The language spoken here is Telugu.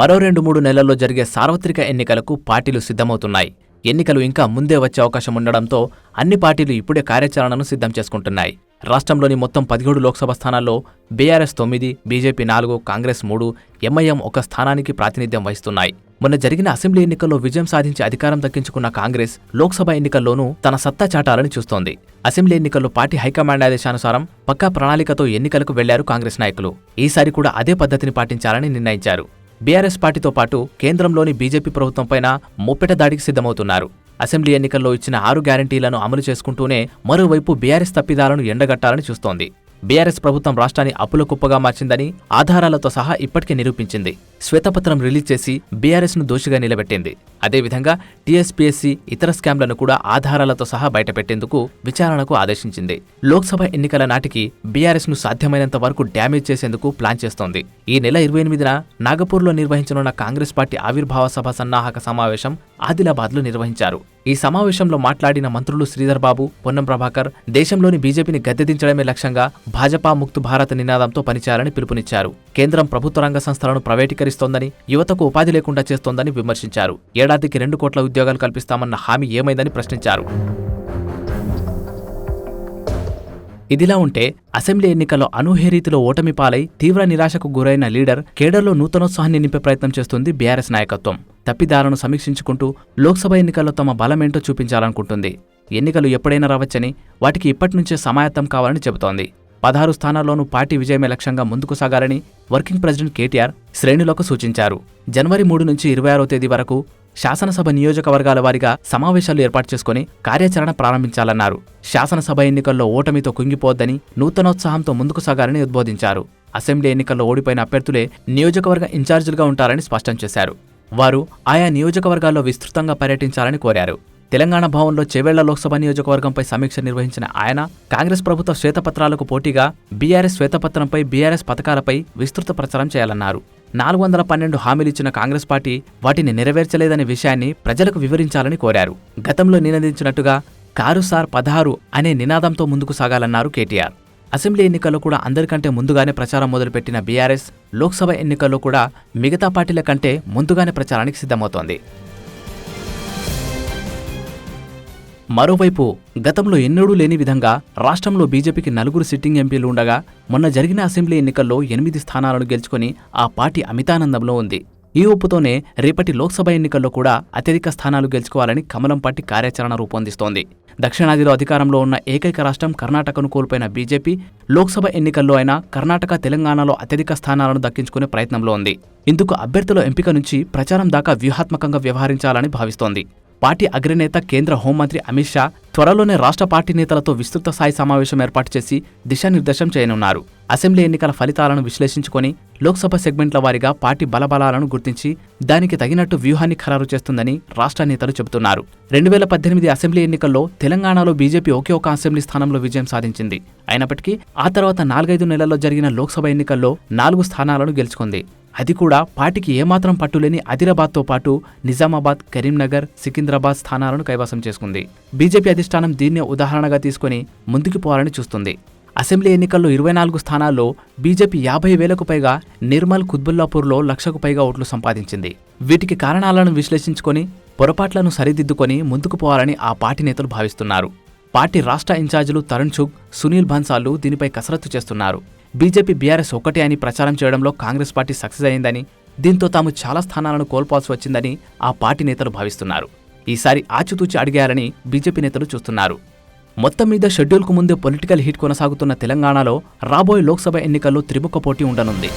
మరో 2-3 నెలల్లో జరిగే సార్వత్రిక ఎన్నికలకు పార్టీలు సిద్ధమవుతున్నాయి. ఎన్నికలు ఇంకా ముందే వచ్చే అవకాశం ఉండడంతో అన్ని పార్టీలు ఇప్పుడే కార్యాచరణను సిద్ధం చేసుకుంటున్నాయి. రాష్ట్రంలోని మొత్తం 17 లోక్సభ స్థానాల్లో బీఆర్ఎస్ 9, బీజేపీ 4, కాంగ్రెస్ 3, ఎంఐఎం 1 స్థానానికి ప్రాతినిధ్యం వహిస్తున్నాయి. మొన్న జరిగిన అసెంబ్లీ ఎన్నికల్లో విజయం సాధించి అధికారం దక్కించుకున్న కాంగ్రెస్ లోక్సభ ఎన్నికల్లోనూ తన సత్తా చాటాలని చూస్తోంది. అసెంబ్లీ ఎన్నికల్లో పార్టీ హైకమాండ్ ఆదేశానుసారం పక్కా ప్రణాళికతో ఎన్నికలకు వెళ్లారు కాంగ్రెస్ నాయకులు. ఈసారి కూడా అదే పద్ధతిని పాటించాలని నిర్ణయించారు. బీఆర్ఎస్ పార్టీతో పాటు కేంద్రంలోని బీజేపీ ప్రభుత్వంపైన ముప్పెట దాడికి సిద్ధమవుతున్నారు. అసెంబ్లీ ఎన్నికల్లో ఇచ్చిన 6 గ్యారంటీలను అమలు చేసుకుంటూనే మరోవైపు బీఆర్ఎస్ తప్పిదాలను ఎండగట్టాలని చూస్తోంది. బీఆర్ఎస్ ప్రభుత్వం రాష్ట్రాన్ని అప్పుల కుప్పగా మార్చిందని ఆధారాలతో సహా ఇప్పటికే నిరూపించింది. శ్వేతపత్రం రిలీజ్ చేసి బీఆర్ఎస్ను దోషిగా నిలబెట్టింది. అదేవిధంగా టీఎస్పీఎస్సీ ఇతర స్కామ్లను కూడా ఆధారాలతో సహా బయటపెట్టేందుకు విచారణకు ఆదేశించింది. లోక్సభ ఎన్నికల నాటికి బీఆర్ఎస్ను సాధ్యమైనంత వరకు డ్యామేజ్ చేసేందుకు ప్లాన్ చేస్తోంది. ఈ నెల 28న నాగపూర్లో నిర్వహించనున్న కాంగ్రెస్ పార్టీ ఆవిర్భావ సభ సన్నాహక సమావేశం ఆదిలాబాద్లో నిర్వహించారు. ఈ సమావేశంలో మాట్లాడిన మంత్రులు శ్రీధర్ బాబు, పొన్నం ప్రభాకర్ దేశంలోని బీజేపీని గద్దెదించడమే లక్ష్యంగా భాజపా ముక్త్ భారత్ నినాదంతో పనిచేయాలని పిలుపునిచ్చారు. కేంద్రం ప్రభుత్వ రంగ సంస్థలను ప్రైవేటీకరిస్తోందని, యువతకు ఉపాధి లేకుండా చేస్తోందని విమర్శించారు. ఏడాదికి 2 కోట్ల ఉద్యోగాలు కల్పిస్తామన్న హామీ ఏమైందని ప్రశ్నించారు. ఇదిలా ఉంటే అసెంబ్లీ ఎన్నికల్లో అనూహ్య రీతిలో ఓటమి పాలై తీవ్ర నిరాశకు గురైన లీడర్ కేడర్లో నూతనోత్సాహాన్ని నింపే ప్రయత్నం చేస్తుంది బీఆర్ఎస్ నాయకత్వం. తప్పిదాలను సమీక్షించుకుంటూ లోక్సభ ఎన్నికల్లో తమ బలమేంటో చూపించాలనుకుంటుంది. ఎన్నికలు ఎప్పుడైనా రావచ్చని, వాటికి ఇప్పటినుంచే సమాయత్తం కావాలని చెబుతోంది. 16 స్థానాల్లోనూ పార్టీ విజయమే లక్ష్యంగా ముందుకు సాగాలని వర్కింగ్ ప్రెసిడెంట్ కేటీఆర్ శ్రేణులకు సూచించారు. జనవరి 3 నుంచి 26వ తేదీ వరకు శాసనసభ నియోజకవర్గాల వారీగా సమావేశాలు ఏర్పాటు చేసుకుని కార్యాచరణ ప్రారంభించాలన్నారు. శాసనసభ ఎన్నికల్లో ఓటమితో కుంగిపోవద్దని, నూతనోత్సాహంతో ముందుకు సాగాలని ఉద్బోధించారు. అసెంబ్లీ ఎన్నికల్లో ఓడిపోయిన అభ్యర్థులే నియోజకవర్గ ఇన్ఛార్జీలుగా ఉంటారని స్పష్టం చేశారు. వారు ఆయా నియోజకవర్గాల్లో విస్తృతంగా పర్యటించాలని కోరారు. తెలంగాణ భవన్లో చేవెళ్ల లోక్సభ నియోజకవర్గంపై సమీక్ష నిర్వహించిన ఆయన కాంగ్రెస్ ప్రభుత్వ శ్వేతపత్రాలకు పోటీగా బీఆర్ఎస్ శ్వేతపత్రంపై, బీఆర్ఎస్ పథకాలపై విస్తృత ప్రచారం చేయాలన్నారు. 412 హామీలిచ్చిన కాంగ్రెస్ పార్టీ వాటిని నెరవేర్చలేదనే విషయాన్ని ప్రజలకు వివరించాలని కోరారు. గతంలో నినదించినట్టుగా కారు సార్ 16 అనే నినాదంతో ముందుకు సాగాలన్నారు కేటీఆర్. అసెంబ్లీ ఎన్నికల్లో కూడా అందరికంటే ముందుగానే ప్రచారం మొదలుపెట్టిన బీఆర్ఎస్ లోక్సభ ఎన్నికల్లో కూడా మిగతా పార్టీల కంటే ముందుగానే ప్రచారానికి సిద్ధమవుతోంది. మరోవైపు గతంలో ఎన్నడూ లేని విధంగా రాష్ట్రంలో బీజేపీకి 4 సిట్టింగ్ ఎంపీలు ఉండగా మొన్న జరిగిన అసెంబ్లీ ఎన్నికల్లో 8 స్థానాలను గెలుచుకుని ఆ పార్టీ అమితానందంలో ఉంది. ఈ ఒప్పుతోనే రేపటి లోక్సభ ఎన్నికల్లో కూడా అత్యధిక స్థానాలు గెలుచుకోవాలని కమలం పార్టీ కార్యాచరణ రూపొందిస్తోంది. దక్షిణాదిలో అధికారంలో ఉన్న ఏకైక రాష్ట్రం కర్ణాటకను కోల్పోయిన బీజేపీ లోక్సభ ఎన్నికల్లో అయినా కర్ణాటక, తెలంగాణలో అత్యధిక స్థానాలను దక్కించుకునే ప్రయత్నంలో ఉంది. ఇందుకు అభ్యర్థుల ఎంపిక నుంచి ప్రచారం దాకా వ్యూహాత్మకంగా వ్యవహరించాలని భావిస్తోంది. పార్టీ అగ్రనేత కేంద్ర హోంమంత్రి అమిత్ షా త్వరలోనే రాష్ట్ర పార్టీ నేతలతో విస్తృత స్థాయి సమావేశం ఏర్పాటు చేసి దిశానిర్దేశం చేయనున్నారు. అసెంబ్లీ ఎన్నికల ఫలితాలను విశ్లేషించుకొని లోక్సభ సెగ్మెంట్ల వారీగా పార్టీ బలబలాలను గుర్తించి దానికి తగినట్టు వ్యూహాన్ని ఖరారు చేస్తుందని రాష్ట్ర నేతలు చెబుతున్నారు. 2018 అసెంబ్లీ ఎన్నికల్లో తెలంగాణలో బీజేపీ ఒకే ఒక అసెంబ్లీ స్థానంలో విజయం సాధించింది. అయినప్పటికీ ఆ తర్వాత 4-5 నెలల్లో జరిగిన లోక్సభ ఎన్నికల్లో 4 స్థానాలను గెలుచుకుంది. అది కూడా పార్టీకి ఏమాత్రం పట్టులేని ఆదిలాబాద్తో పాటు నిజామాబాద్, కరీంనగర్, సికింద్రాబాద్ స్థానాలను కైవసం చేసుకుంది. బీజేపీ అధిష్టానం దీన్నే ఉదాహరణగా తీసుకుని ముందుకు పోవాలని చూస్తుంది. అసెంబ్లీ ఎన్నికల్లో 24 స్థానాల్లో బీజేపీ 50,000కు పైగా, నిర్మల్, కుత్బుల్లాపూర్లో 1,00,000కు పైగా ఓట్లు సంపాదించింది. వీటికి కారణాలను విశ్లేషించుకొని పొరపాట్లను సరిదిద్దుకొని ముందుకు పోవాలని ఆ పార్టీ నేతలు భావిస్తున్నారు. పార్టీ రాష్ట్ర ఇన్ఛార్జీలు తరుణ్ చుగ్, సునీల్ బన్సాలు దీనిపై కసరత్తు చేస్తున్నారు. బీజేపీ, బీఆర్ఎస్ ఒకటే అని ప్రచారం చేయడంలో కాంగ్రెస్ పార్టీ సక్సెస్ అయిందని, దీంతో తాము చాలా స్థానాలను కోల్పోవాల్సి వచ్చిందని ఆ పార్టీ నేతలు భావిస్తున్నారు. ఈసారి ఆచితూచి అడిగారని బీజేపీ నేతలు చూస్తున్నారు. మొత్తం మీద షెడ్యూల్కు ముందే పొలిటికల్ హీట్ కొనసాగుతున్న తెలంగాణలో రాబోయే లోక్సభ ఎన్నికల్లో త్రిముఖ పోటీ ఉండనుంది.